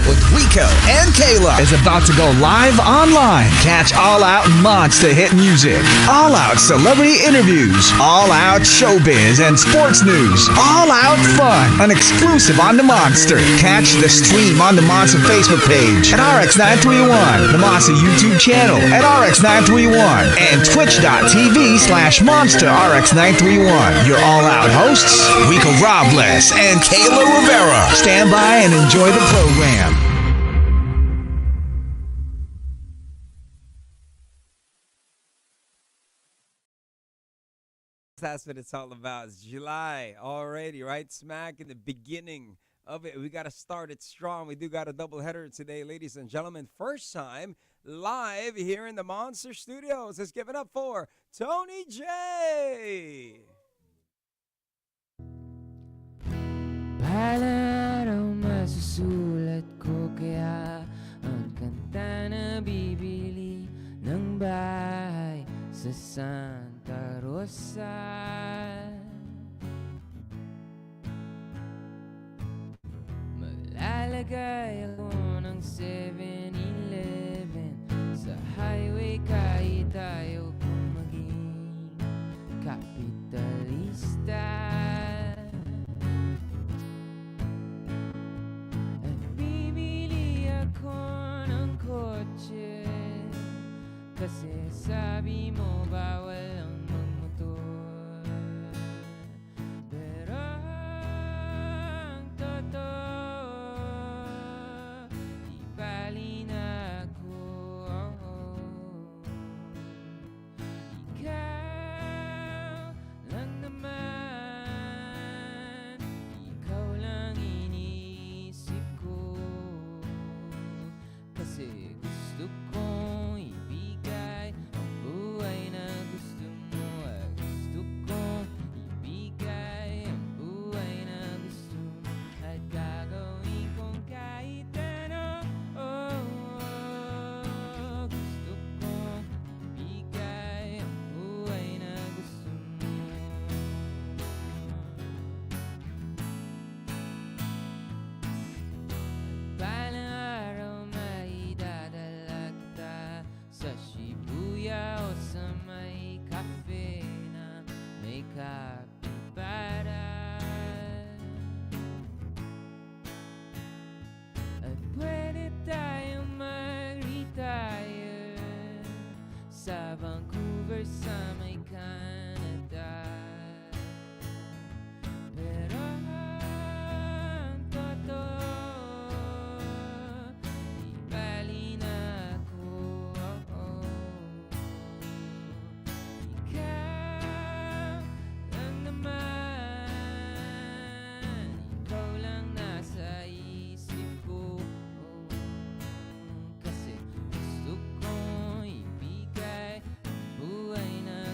with Rico and Kayla is about to go live online. Catch All Out monster hit music, All Out celebrity interviews, All Out showbiz and sports news, All Out fun, an exclusive on the Monster. Catch the stream on the Monster Facebook page at RX931, the Monster YouTube channel at RX931, and twitch.tv/Monster RX931. Your All Out hosts, Rico Robles and Kayla Rivera. Stand by and enjoy the program. That's what it's all about. It's July already, right? Smack in the beginning of it. We got to start it strong. We do got a doubleheader today, ladies and gentlemen. First time live here in the Monster Studios. Let's give it up for TONEEJAY. Bahala raw masusulat ko, kaya ang kanta na bibili ng bahay sa Santa Rosa. Maglalagay ako ng 7-Eleven sa highway kahit ayaw kong maging kapitalista. Kasi sabi mo bawal ang magmotor, pero ang totoo di bali na ako. Ikaw lang naman, ikaw lang iniisip ko, kasi gusto kong sa Vancouver sa may Canada, pero ang totoo di bali na ako. Ikaw lang naman, ikaw lang nasa isip ko, kasi gusto kong buhay na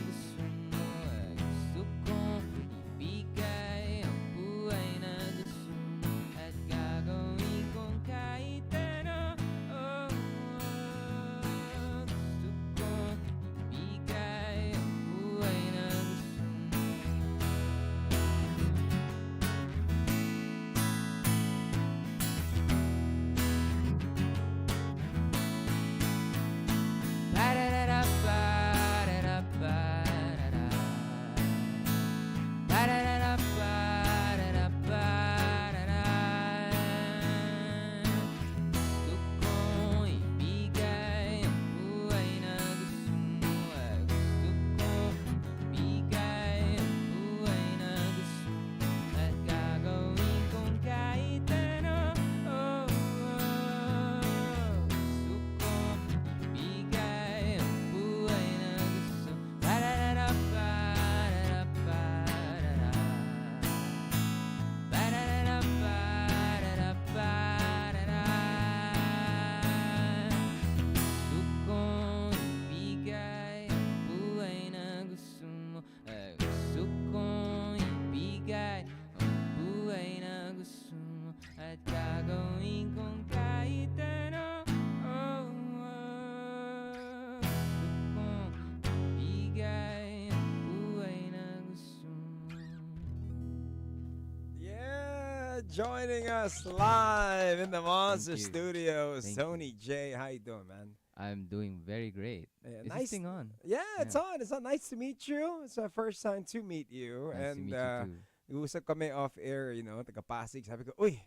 Joining us live in the Monster you. Studios, Thank you. TONEEJAY. How you doing, man? I'm doing very great. Yeah, Is this nice. thing on? Yeah, it's Yeah. on. It's on. Nice to meet you. It's our first time to meet you. Nice to And meet you too. usap kami off air, taga Pasig. Sabi ko, uy,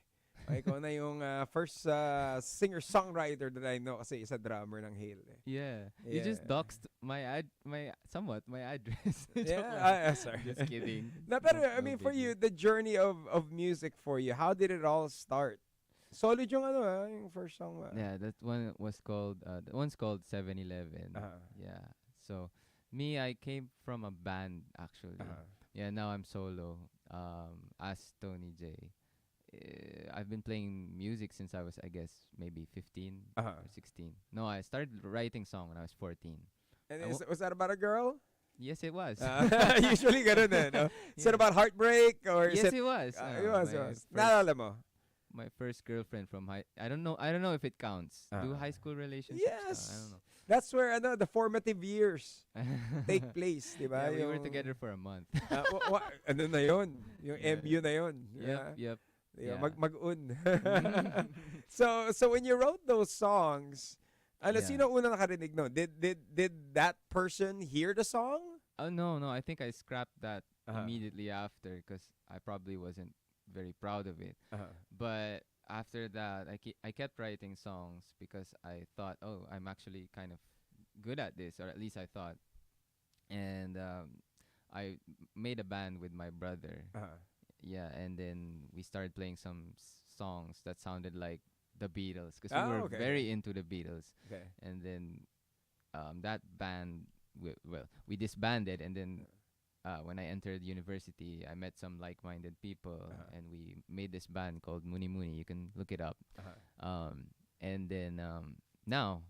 ikaw na yung first singer-songwriter that I know kasi isa drummer ng Hale. Yeah. Yeah. You just doxed my my address. Joke Yeah, lang. sorry. Just kidding. No, pero No, I mean, no for biggie. you, the journey of music for you, how did it all start? Solid yung yung first song ba? Yeah, that one was called that one's called 7-Eleven. Uh-huh. Yeah. So me, I came from a band actually. Uh-huh. Yeah, now I'm solo. As Tony J. I've been playing music since I was, I guess, maybe 15 Uh-huh. or 16. No, I started writing song when I was 14. And I was that about a girl? Yes, it was. Usually ganun no? Is it Yeah. about heartbreak or is Yes, it? it was. It was. It My was. first- Naalala mo? My first girlfriend from high. I don't know. I don't know if it counts. Do Uh-huh. high school relationships? Yes. I don't know. That's where the formative years take place, di ba? Yeah, we were Yung- together for a month. Ano na yun? Yung Yeah. MU na yun. Yep. Yeah, Yeah. mag-un. So when you wrote those songs, Yeah. sino una nakarinig no? Did that person hear the song? Oh no, I think I scrapped that Uh-huh. immediately after because I probably wasn't very proud of it. Uh-huh. But after that, I kept writing songs because I thought, oh, I'm actually kind of good at this, or at least I thought. And I made a band with my brother. Uh-huh. Yeah, and then we started playing some songs that sounded like the Beatles because Oh, we were okay. very into the Beatles. Okay. And then that band, we disbanded, and then when I entered university, I met some like-minded people, Uh-huh. and we made this band called Muni Muni. You can look it up. Uh-huh. And then now,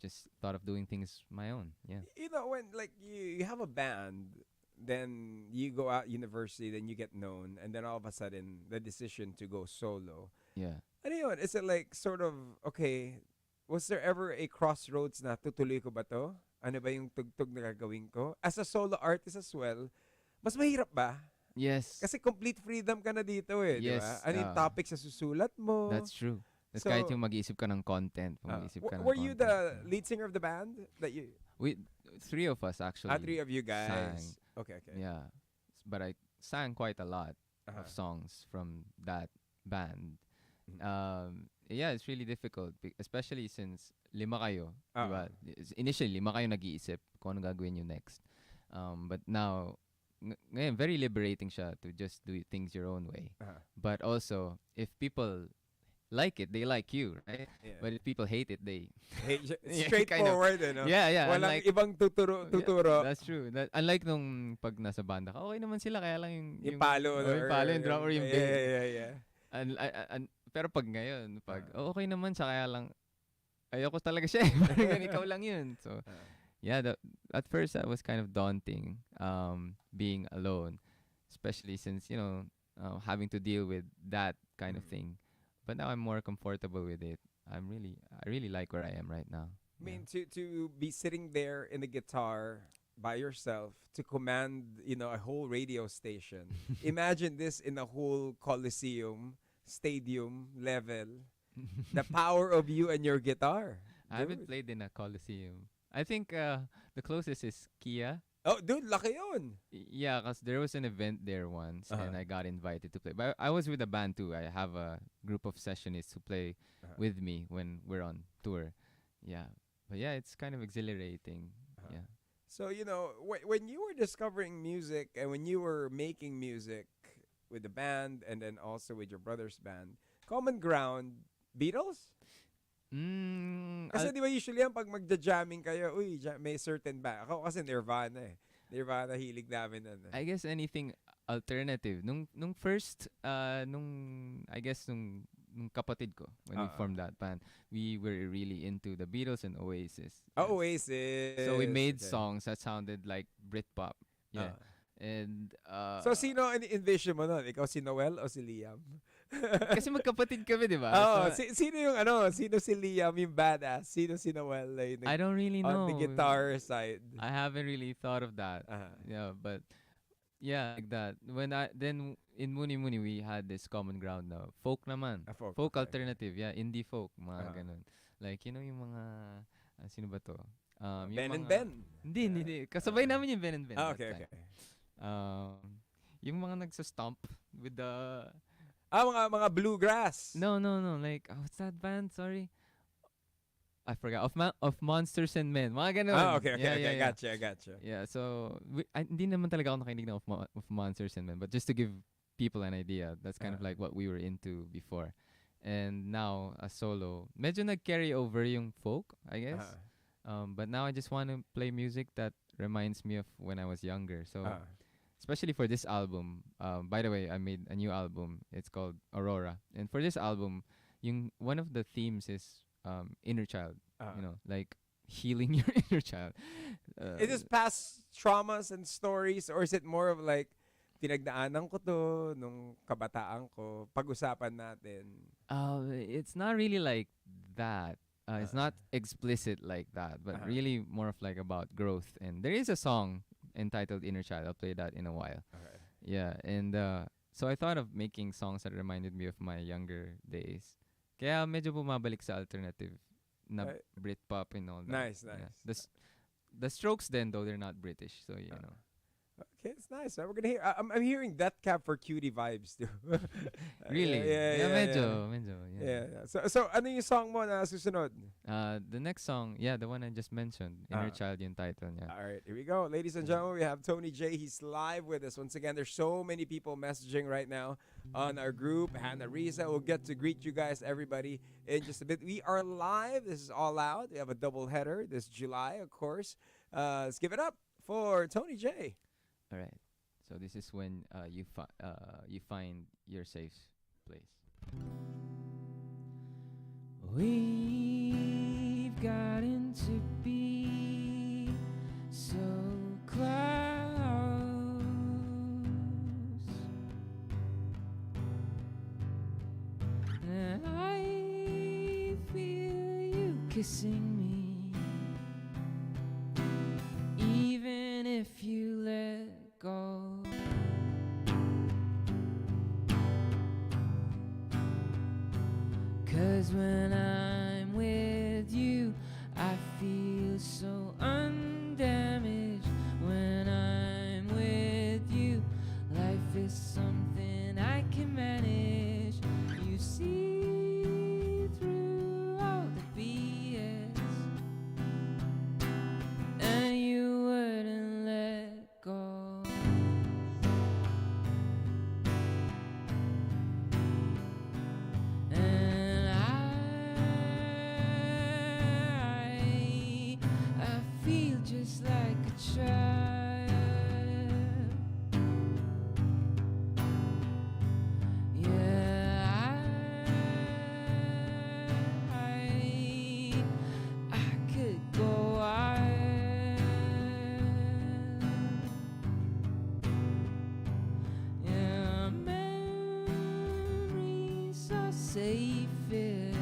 just thought of doing things my own. Yeah. When like you have a band, then you go out university, then you get known, and then all of a sudden the decision to go solo. Yeah. Ano yun? Is it like sort of, okay, was there ever a crossroads na tutuloy ko ba to? Ano ba yung tugtog na gagawin ko? As a solo artist as well, mas mahirap ba? Yes. Kasi complete freedom ka na dito eh, di ba? Yes, Ano yung topic sa susulat mo? That's true. That's So, kahit yung mag-iisip ka ng content. Mag-isip ka ng were you content. the lead singer of the band? That you, We, three of us actually. three of you guys. sang. Okay. Yeah. But I sang quite a lot Uh-huh. of songs from that band. Mhm. Yeah, it's really difficult, especially since lima kayo, Ah, diba? Initially, lima kayo nag-iisip kung ano gagawin nyo next. But now, ngayon, very liberating siya to just do things your own way. Uh-huh. But also, if people like it, they like you, right? Yeah. But if people hate it, they... Hey, Yeah, straightforward, no? Yeah. Walang unlike- ibang tuturo. Yeah, that's true. Unlike nung pag nasa banda ka, okay naman sila, kaya lang Yung palo. yung palo, yung drum, or yung bass. Yeah. Pero pag ngayon, okay naman siya, kaya lang, ayoko talaga siya. Parang ganun, ikaw lang yun. So, yeah, at first, that was kind of daunting, being alone. Especially since, having to deal with that kind of thing. But now I'm more comfortable with it. I really like where I am right now. I mean, to be sitting there in the guitar by yourself, to command, a whole radio station. Imagine this in a whole coliseum, stadium level. The power of you and your guitar. I haven't Dude. played in a coliseum. I think the closest is Kia. Oh, dude, laki yun. Yeah, because there was an event there once, and I got invited to play. But I was with a band too. I have a group of sessionists who play with me when we're on tour. Yeah, but yeah, it's kind of exhilarating. Yeah. So, when you were discovering music and when you were making music with the band and then also with your brother's band, common ground, Beatles? Kasi di ba usually yan, pag magja-jamming kayo, may certain band. Ako kasi Nirvana eh. Nirvana, hilig namin nun. I guess anything alternative. Nung first, I guess nung kapatid ko, when we formed that band, we were really into the Beatles and Oasis. Oh, Oasis. So we made Okay. songs that sounded like Britpop. Yeah. And So sino envision mo nun? Ikaw si Noel o si Liam? kasi magkapatid kami, di ba? Oh, So, sino yung sino si Liam yung badass? Sino si Noel yung I don't really know. on the guitar side? I haven't really thought of that. Uh-huh. Yeah, but yeah, like that. When in Muni Muni we had this common ground na folk naman. Folk, Folk okay. alternative, yeah, indie folk, mga Uh-huh. ganun. Like, yung mga, sino ba to? Yung Ben and mga, Ben. hindi. Kasabay namin yung Ben and Ben Ah, that okay, time. okay. Yung mga nagsa-stomp with the, Mga bluegrass. no, like, what's that band? Sorry. I forgot. Of Monsters and Men. Mga ganun. Ah, okay. Yeah. Gotcha. Yeah, so hindi naman talaga ako nakinig ng of Monsters and Men, but just to give people an idea, that's kind of like what we were into before. And now, as solo, medyo nag-carry over yung folk, I guess. But now I just want to play music that reminds me of when I was younger. So, especially for this album, by the way, I made a new album. It's called Aurora. And for this album, one of the themes is inner child. Like healing your inner child. Is this past traumas and stories, or is it more of like, pinagdaanan ko to nung kabataan ko, pag-usapan natin? It's not really like that. It's not explicit like that, but really more of like about growth. And there is a song entitled Inner Child. I'll play that in a while. Okay. Yeah, and so I thought of making songs that reminded me of my younger days. Kaya medyo bumabalik sa alternative na Britpop and all that. Nice. Yeah. The Strokes then, though, they're not British, so you know. Okay, it's nice. We're gonna hear. I'm hearing Death Cab for Cutie vibes too. Really? Yeah. Medyo. Yeah. So ano yung song mo na susunod? The next song, the one I just mentioned, Inner Child yung title niya. All right, here we go. Ladies and gentlemen, we have TONEEJAY. He's live with us. Once again, there's so many people messaging right now on our group. Hannah Risa will get to greet you guys, everybody, in just a bit. We are live. This is All Out. We have a double header this July, of course. Let's give it up for TONEEJAY. All right. So this is when you find your safe place. We've gotten to be so close, and I feel you kissing me, even if you let go. Cause when I'm with you, I feel so undamaged. When I'm with you, life is something I can manage. You see through all the BS, and you wouldn't let go. And I feel just like a child. Yeah, I could go wild. Yeah, memories are safe here,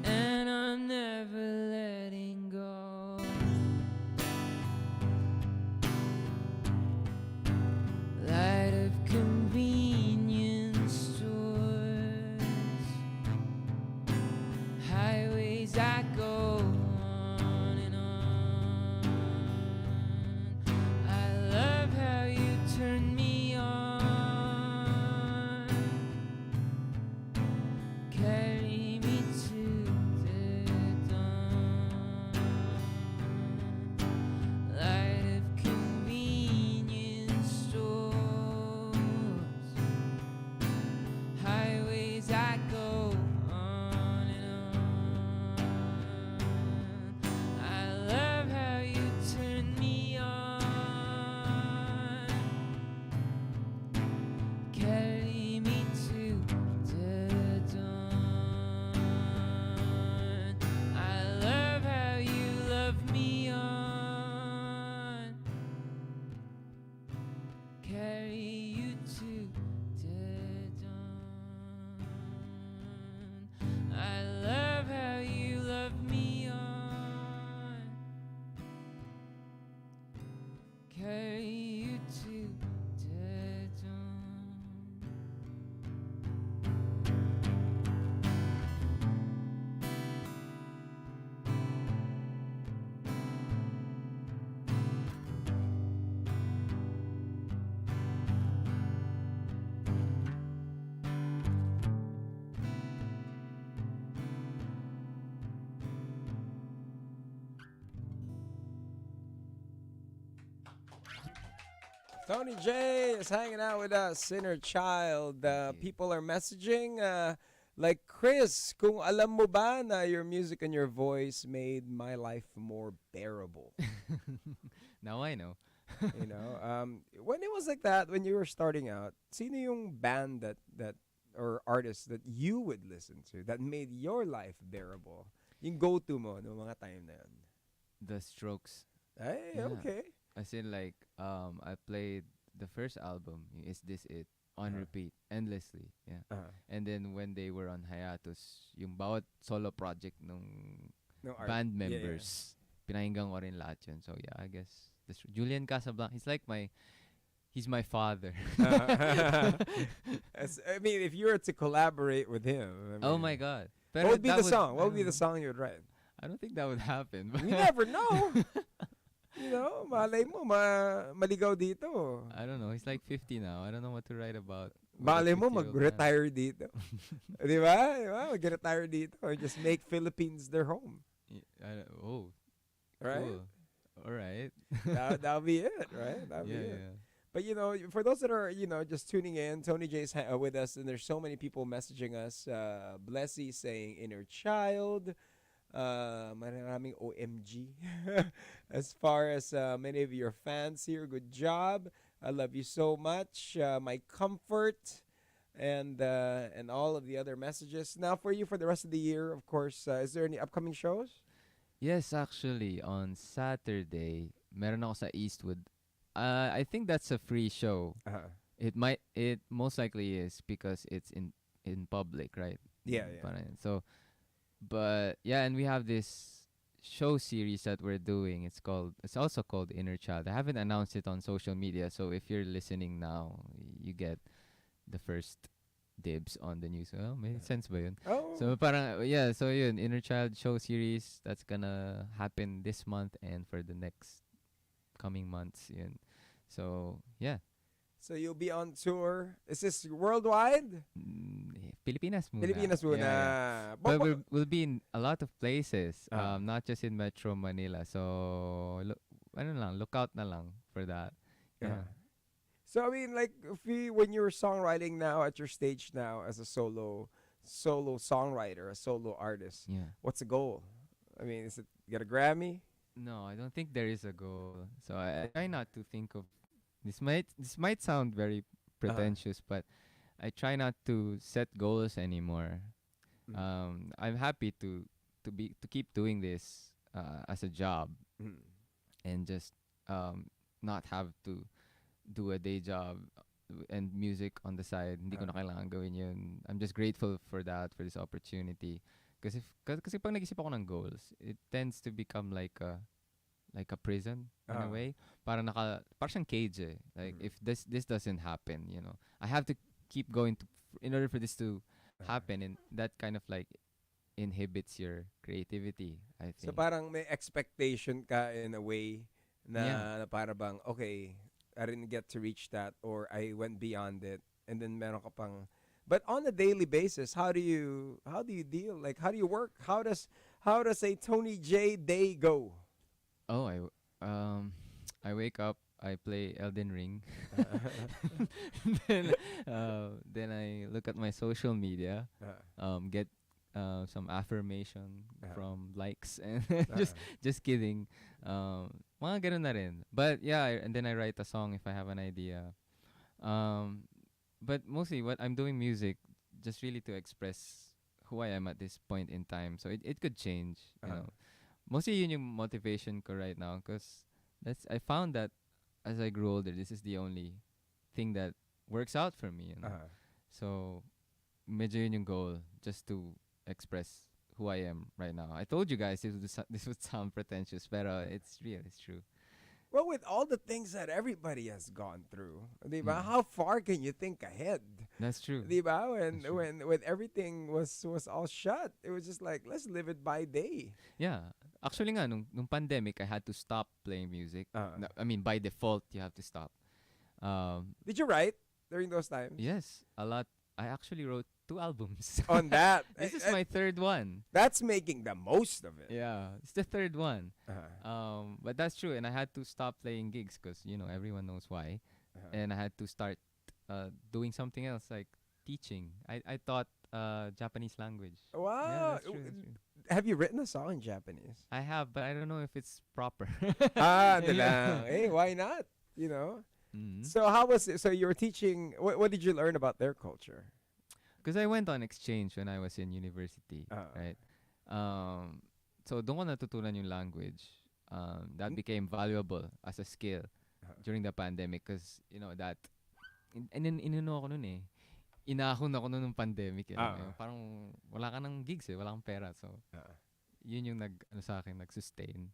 and I'm never letting go. Light of convenience stores, highways I go on and on. I love how you turn me on. Tony J is hanging out with us, Inner Child. Thank you. People are messaging, like Chris, kung alam mo ba na your music and your voice made my life more bearable. Now I know. When it was like that, when you were starting out, sino yung band that or artist that you would listen to that made your life bearable? Yung go-to mo no mga time na yun. The Strokes. Hey, Yeah. okay. As in like I played the first album, Is This It, on Uh-huh. repeat endlessly. Yeah. Uh-huh. And then when they were on hiatus, yung bawat solo project nung No art. band Yeah, yeah. members, pinahinggan ko rin lahat yun. So yeah, I guess Julian Casablanca, he's my father. I mean, if you were to collaborate with him, Oh my god. What Pero would be that the song? What I would be don't the know. song you would write? I don't think that would happen. You never know. Malay mo, maligaw dito. I don't know. He's like 50 now. I don't know what to write about. with a Malay mo, 50-year-old man. mag-retire dito. Di ba? Mag-retire dito. Or just make Philippines their home. Oh, Right? cool. All right. That'll be it, right? That'll be it. Yeah. But, for those that are, just tuning in, Tony J's with us, and there's so many people messaging us. Blessy saying inner child. Maraming OMG. As far as many of your fans here, good job. I love you so much. My comfort and all of the other messages. Now for you for the rest of the year, of course, is there any upcoming shows? Yes, actually, on Saturday, meron ako sa Eastwood. I think that's a free show. Uh-huh. It most likely is because it's in public, right? Yeah, yeah. So, but yeah, and we have this show series that we're doing. It's also called Inner Child. I haven't announced it on social media, so if you're listening now, you get the first dibs on the news. Oh, may sense ba yun? Oh. So parang yeah, so yun, Inner Child show series that's gonna happen this month and for the next coming months. Yun. So yeah, So you'll be on tour. Is this worldwide? Pilipinas muna. Pilipinas muna. Yeah, yeah. But we'll be in a lot of places, not just in Metro Manila. So look out na lang for that. Yeah. So I mean, like, when you're songwriting now at your stage now as a solo songwriter, a solo artist, Yeah. what's the goal? I mean, is it get a Grammy? No, I don't think there is a goal. So I try not to think of this might sound very pretentious, but I try not to set goals anymore. I'm happy to keep doing this as a job and just not have to do a day job and music on the side. Hindi ko na kailangan gawin yun. I'm just grateful for this opportunity. Kasi pag nag-isip ako ng goals, it tends to become like a prison in a way. Parang siyang cage eh. Like if this doesn't happen, I have to keep going in order for this to happen, and that kind of like inhibits your creativity, I think. So parang may expectation ka in a way na para bang, okay, I didn't get to reach that, or I went beyond it, and then meron ka pang. But on a daily basis, how do you deal? Like, how do you work? How does a Tony J day go? Oh, I wake up, I play Elden Ring. then I look at my social media, get some affirmation from likes, and just kidding. Mga ganun na rin. But yeah, and then I write a song if I have an idea. But mostly what I'm doing music just really to express who I am at this point in time. So it could change, you know. Mostly yun yung motivation ko right now, because I found that as I grew older, this is the only thing that works out for me, you know. So medyo yun yung goal, just to express who I am right now. I told you guys this would sound pretentious, pero it's real, it's true. Well, with all the things that everybody has gone through, diba? How far can you think ahead? That's true. Diba? When everything was all shut, it was just like, let's live it by day. Yeah. Actually nga, nung pandemic, I had to stop playing music. I mean, by default, you have to stop. Did you write during those times? Yes, a lot. I actually wrote 2 albums. On that. This is my 3rd one. That's making the most of it. Yeah, it's the 3rd one. But that's true, and I had to stop playing gigs because everyone knows why. and I had to start doing something else like teaching. I taught Japanese language. Wow. That's true. That's true. Have you written a song in Japanese? I have, but I don't know if it's proper. Di lang. Hey, why not? You know? Mhm. So how was it? So you were teaching, what did you learn about their culture? Because I went on exchange when I was in university, Ah. right? So doon ko natutunan yung language. That became valuable as a skill during the pandemic because, that, inano ako nun eh. Inahon ako nun ng pandemic. Parang wala ka ng gigs eh, wala kang pera. So, yun yung sa akin, nag-sustain.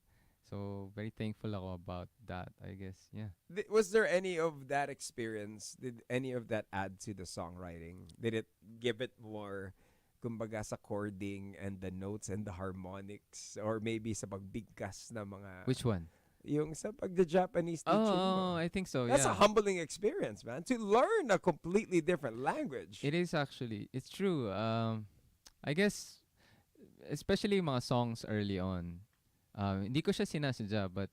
So, very thankful ako about that, I guess. Yeah. Was there any of that experience? Did any of that add to the songwriting? Did it give it more, kumbaga, sa chording and the notes and the harmonics? Or maybe sa pagbigkas na mga... Which one? Yung sa pagda-Japanese teaching mo? I think so, That's yeah. a humbling experience, man. To learn a completely different language. It is actually. It's true. I guess, especially yung mga songs early on, hindi ko siya sinasadya, but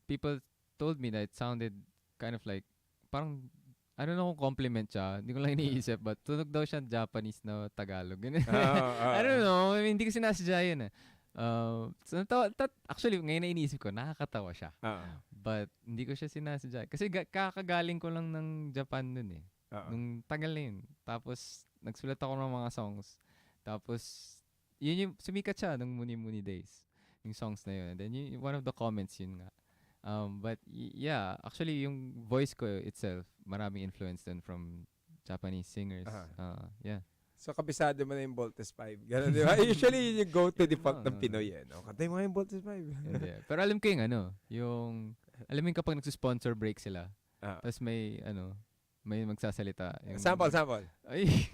people told me that it sounded kind of like, parang, I don't know kung compliment siya, hindi ko lang iniisip, but tunog daw siya Japanese na Tagalog. I don't know, I mean, hindi ko sinasadya yun eh. So, actually, ngayon na iniisip ko, nakakatawa siya. But, hindi ko siya sinasadya. Kasi kakagaling ko lang ng Japan nun eh. Nung tagal na yun. Tapos, nagsulat ako ng mga songs. Tapos, yun yung sumikat siya nung Muni days. Yung songs na yun. And then, one of the comments yun nga. But, yeah, actually, yung voice ko itself, maraming influence din from Japanese singers. Yeah. So, kabisado mo na yung Voltes 5. Ganun, di ba? Usually, yun yung go-to default ng Pinoy. Kantay mo yung Voltes 5. Hindi. Pero alam ko yung alam mo yung kapag nagsusponsor break sila, tapos may magsasalita. Sample. Ay,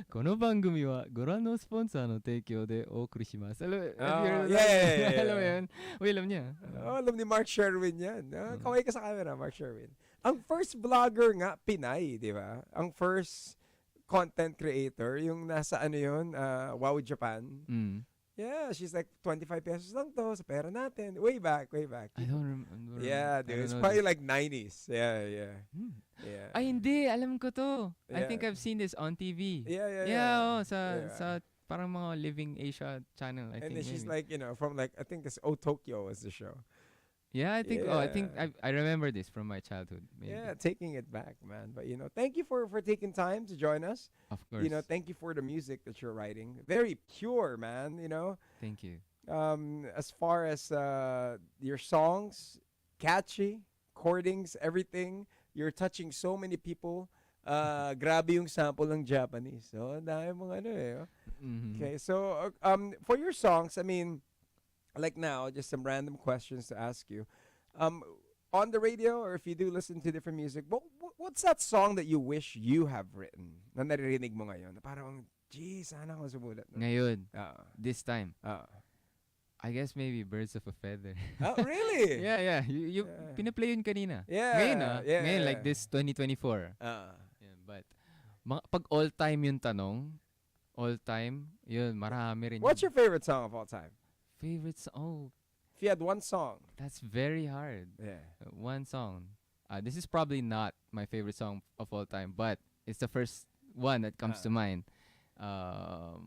kono bangumi wa goran no sponsor no teikyo de ookuri shimasu. Yeah. Alam mo yun? Uy, alam niya. Alam ni Mark Sherwin yan. Kaway ka sa camera, Mark Sherwin. Ang first vlogger nga, Pinay, di ba? Ang first content creator, yung nasa Wow Japan. Yeah, she's like 25 pesos lang to sa pera natin. Way back. I don't remember. Yeah, dude. It's probably like 90s. Yeah. Yeah. Ay, hindi. Alam ko to. Yeah. I think I've seen this on TV. Yeah. Sa parang mga Living Asia channel, I think. And then she's maybe. like, from like, I think this Tokyo was the show. Yeah, I think. Yeah. Oh, I think I remember this from my childhood. Maybe. Yeah, taking it back, man. But thank you for taking time to join us. Of course. Thank you for the music that you're writing. Very pure, man. Thank you. As far as your songs, catchy, chordings, everything. You're touching so many people. Grabe yung sample ng Japanese. So, dahil mong Mm-hmm. Okay, so for your songs, I mean, like now, just some random questions to ask you. On the radio, or if you do listen to different music, what's that song that you wish you have written na naririnig mo ngayon? Parang, gee, sana ako sumulat. Ngayon, this time, Ah. I guess maybe Birds of a Feather. Oh, really? Yeah. You pinaplay yun kanina. Yeah. Ngayon, yeah. Ngayon, like this 2024. Yeah, but, pag all-time yung tanong, all-time, yun, marami rin. What's your favorite song of all time? favorite song? Oh, If you had one song. that's very hard. Yeah. One song. This is probably not my favorite song of all time, but it's the first one that comes to mind.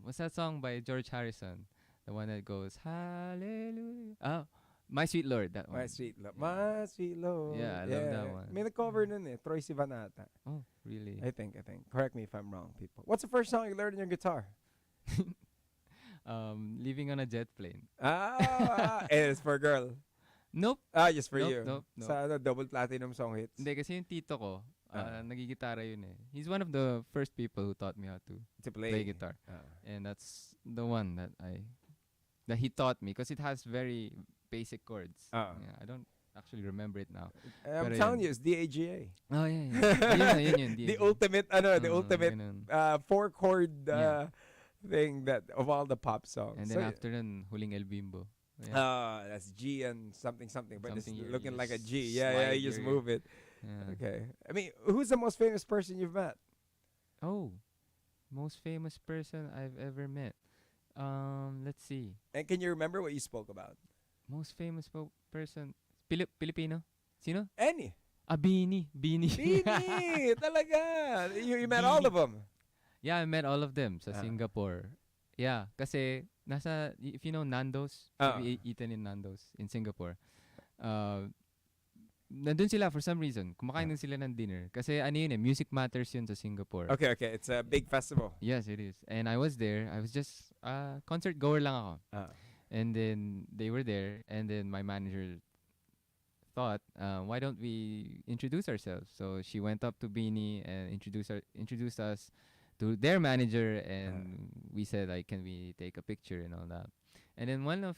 What's that song by George Harrison? The one that goes, Hallelujah. Oh, My Sweet Lord. That one. My Sweet Lord. My Sweet Lord. Yeah, I love that one. May nag-cover nun eh. Troy Sivanata. Oh, really? I think. Correct me if I'm wrong, people. What's the first song you learned on your guitar? Living on a Jet Plane. It's for a girl. Nope. Just for you. Nope. Sa double platinum song hits. Hindi, kasi yung tito ko, nagigitara yun eh. He's one of the first people who taught me how to play guitar. And that's the one that he taught me because it has very basic chords. Yeah, I don't actually remember it now. I'm Pero telling yun. you, it's DAGA. Oh, yeah. Yun. The ultimate, the ultimate ganun. 4-chord thing that of all the pop songs. And then after nun, Huling El Bimbo. That's G and something, but it's Something looking you like a just G. Yeah, you just slide move it. Yeah. Okay. I mean, who's the most famous person you've met? Oh, most famous person I've ever met. Let's see. And can you remember what you spoke about? Most famous person. Filipino? Sino? Any. Bini. Bini! Talaga! You met all of them? Yeah, I met all of them sa Ah. Singapore. Yeah, kasi if you know Nando's, have you eaten in Nando's in Singapore? Nandun sila for some reason. Kumakain din sila ng dinner. Kasi ano yun Music Matters yun sa Singapore. Okay. It's a big festival. Yes, it is. And I was there. I was just concert goer lang ako. And then they were there. And then my manager thought, why don't we introduce ourselves? So she went up to Beanie and introduced us to their manager, and we said, like, can we take a picture and all that? And then one of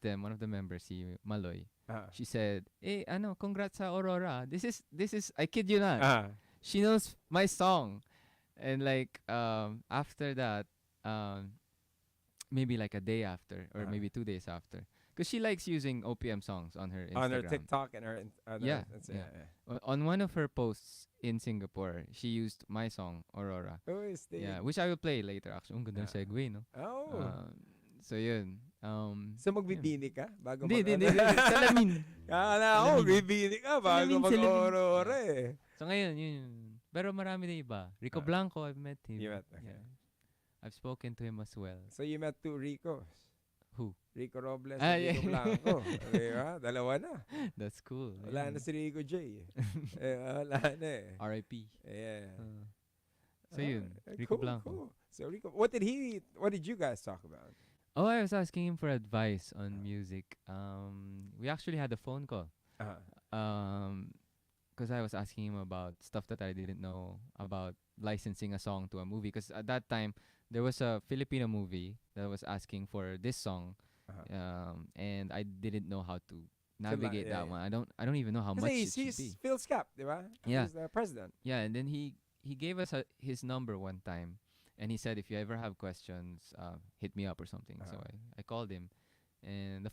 the members, si Maloy, she said, congrats sa Aurora. This is I kid you not. She knows my song. And like after that, maybe like a day after or maybe 2 days after, because she likes using OPM songs on her Instagram. On her TikTok and her Yeah. On one of her posts in Singapore, she used my song Aurora. Yeah, which I will play later actually. Ang ganda ng segue, no? So yun. So magbibini ka bago Hindi. Salamin. Kala ko magbibini ka bago mag-Aurora eh. So ngayon, yun. Pero marami na iba. Rico Blanco, I've met him. You met, okay. Yeah. I've spoken to him as well. So you met 2 Ricos. Who? Rico Robles and Rico Blanco. Diba? Dalawa na. That's cool. Wala na si Rico J. Wala na eh. R.I.P. Yeah. So yun, Rico Blanco. Cool. So Rico, what did you guys talk about? Oh, I was asking him for advice on music. We actually had a phone call. Because I was asking him about stuff that I didn't know about licensing a song to a movie. Because at that time, there was a Filipino movie that was asking for this song, and I didn't know how to navigate that one. I don't even know how much it should be. He's Phil Scap, diba? Yeah. He's the president. Yeah, and then he gave us his number one time, and he said, if you ever have questions, hit me up or something. So I called him, and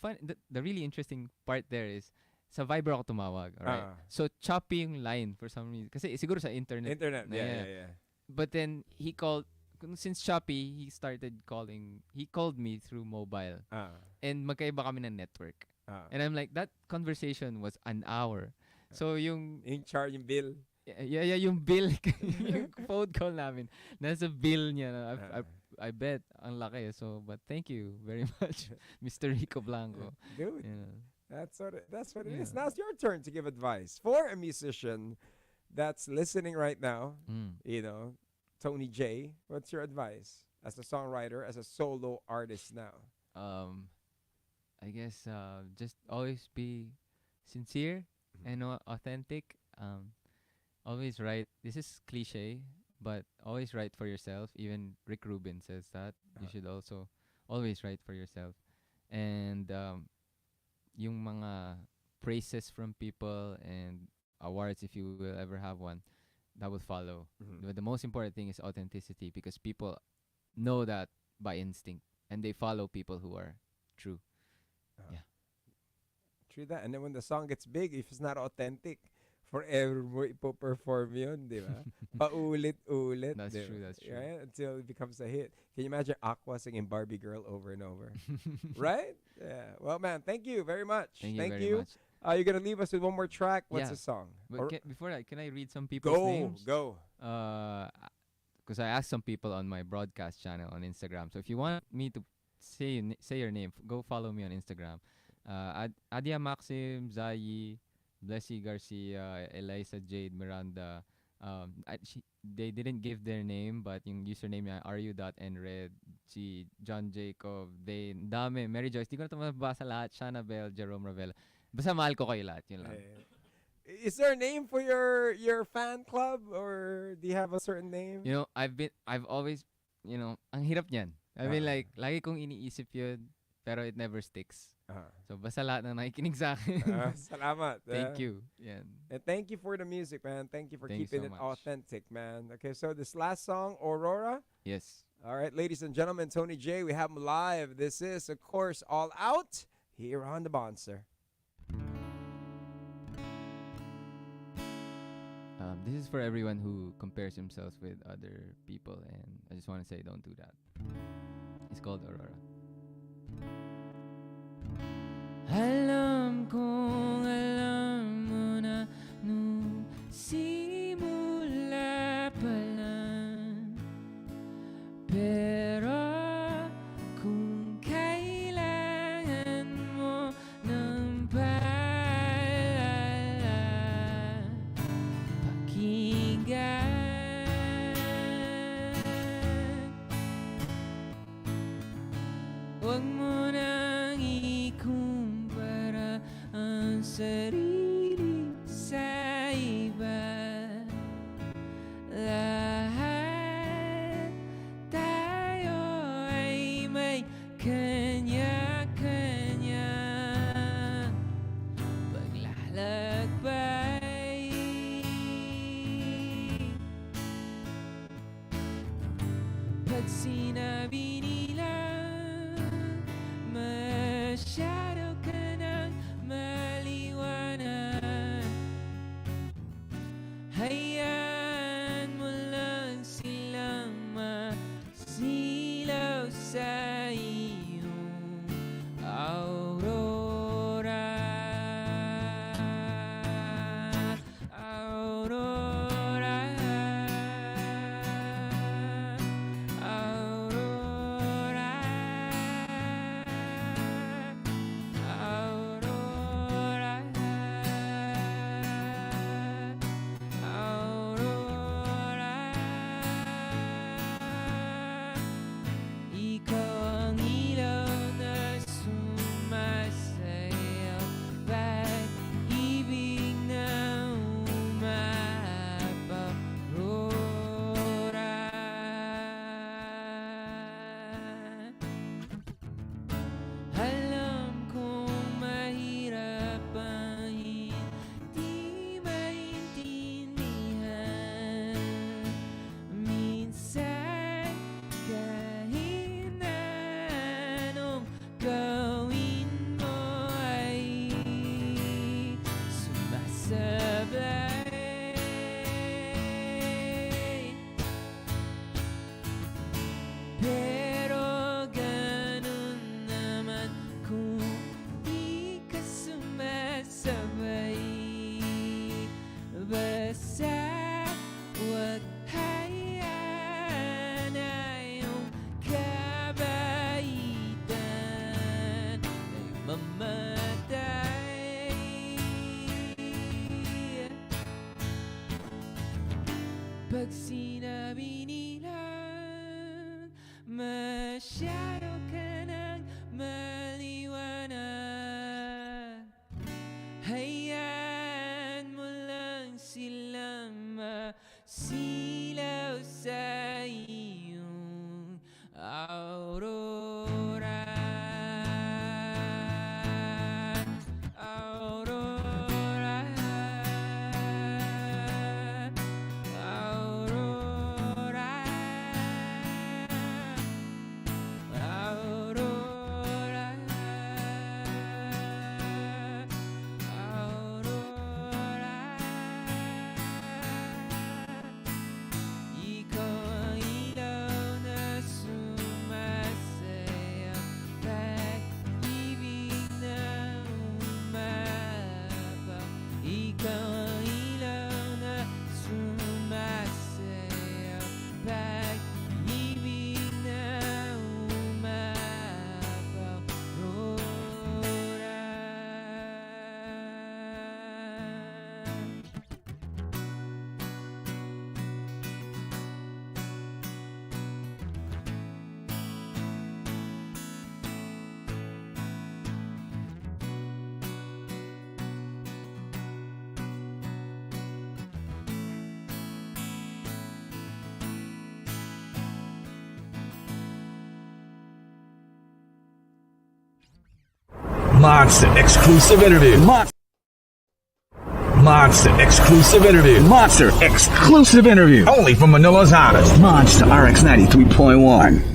the really interesting part there is, sa Viber ako tumawag, alright? So choppy yung line for some reason. Kasi siguro sa internet. Yeah. But then he called, since choppy, he called me through mobile. And magkaiba kami ng network. And I'm like, that conversation was an hour. So yung bill. Yeah, yung bill, yung phone call namin, nasa bill niya. I bet ang laki. So, but thank you very much, Mr. Rico Blanco. Dude. Yeah. That's what it is. Now it's your turn to give advice for a musician that's listening right now. You know, TONEEJAY, what's your advice as a songwriter, as a solo artist now? I guess just always be sincere and authentic. Always write. This is cliche, but always write for yourself. Even Rick Rubin says that. You should also always write for yourself. And yung mga praises from people and awards, if you will ever have one, that will follow. But the most important thing is authenticity, because people know that by instinct, and they follow people who are true. Yeah. True that. And then when the song gets big, if it's not authentic, forever mo ipo-perform yun, di ba? Paulit-ulit. That's diba? true, that's true. Right? Until it becomes a hit. Can you imagine Aqua singing Barbie Girl over and over? Right? Yeah. Well, man, thank you very much. Thank you very much. You're going to leave us with one more track. What's the song? But before that, can I read some people's names? Go. Because I asked some people on my broadcast channel on Instagram. So if you want me to say your name, go follow me on Instagram. Adia Maxim, Zayi, Blessy Garcia, Eliza Jade Miranda. They didn't give their name, but yung username niya ru.nred, si John Jacob, dami, Mary Joyce, di ko na ito mabasa lahat, Shana Bell, Jerome Ravella. Basta mahal ko kayo lahat, yun lang. Is there a name for your fan club, or do you have a certain name? You know, I've always, ang hirap niyan. I mean, like, lagi kong iniisip yun, pero it never sticks. So, basta lahat na nakikinig sa akin. Salamat. Thank you. Yeah. And thank you for the music, man. Thank you for keeping it so much. authentic, man. Okay, so this last song, Aurora. Yes. All right, ladies and gentlemen, TONEEJAY, we have him live. This is, of course, All Out here on the Monster. This is for everyone who compares themselves with other people, and I just want to say, don't do that. It's called Aurora. Alam kong alam mo na Huwag mo nang ikumpara ang sarili sa iba. Lahat tayo ay may kanya-kanya paglalakbay. Pag sinabi nila masyado ka nang maliwanag, hayaan mo lang silang masilaw sa iyong aurora. Aurora. Aurora. Aurora. Aurora. Ikaw ang ilaw na sumasayaw, pag-ibig na umapaw. Aurora. Alam kong mahirap ang hindi maintindihan. Minsan kahit na anong gawin mo ay sumasablay. Pero ganun naman kung di ka sumasabay. Basta huwag hayaan na iyong kabaitan ay mamatay. Pag sinabi nila masyado ka nang maliwanag, hayaan mo lang silang masilaw sa iyong aurora. Aurora. Aurora. Aurora. Aurora. Ikaw ang ilaw na sumasayaw, pag-ibig na umapaw. Ikaw ang ilaw na sumasayaw, pag-ibig na umapaw. Aurora. Monster exclusive interview. Monster exclusive interview. Monster exclusive interview. Only from Manila's hottest. Monster RX93.1.